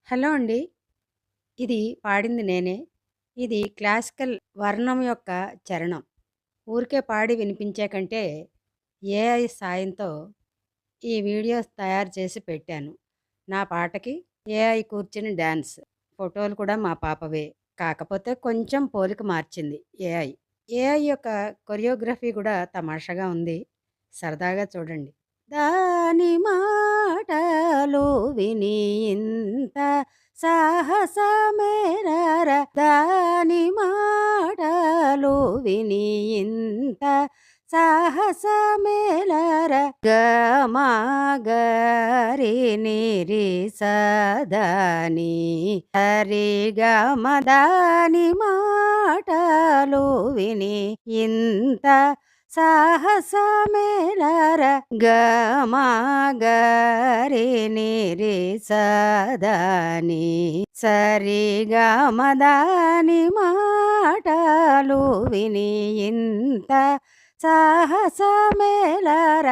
Hello అండి. ఇది పాడింది నేనే. ఇది క్లాసికల్ వర్ణం యొక్క చరణం. ఊరికే పాడి వినిపించే కంటే ఏఐ సాయంతో ఈ వీడియోస్ తయారు చేసి పెట్టాను. నా పాటకి ఏఐ కూర్చుని డాన్స్. ఫోటోలు కూడా మా పాపవే. కాకపోతే కొంచెం పోలిక మార్చింది ఏఐ. ఏఐ యొక్క కొరియోగ్రఫీ కూడా తమాషాగా ఉంది. సరదాగా చూడండి. దాని మాటలు విని ఇంత సాహసమేరర దాని మాటలు విని ఇంత సాహసమేలర గమగరి నిరి సదని హరి గమదాని మాటలు విని ఇంత సాహసమేలర గమగరి నిరి సదని సరి గమదాని మాటలు విని ఇంత సాహసమేలర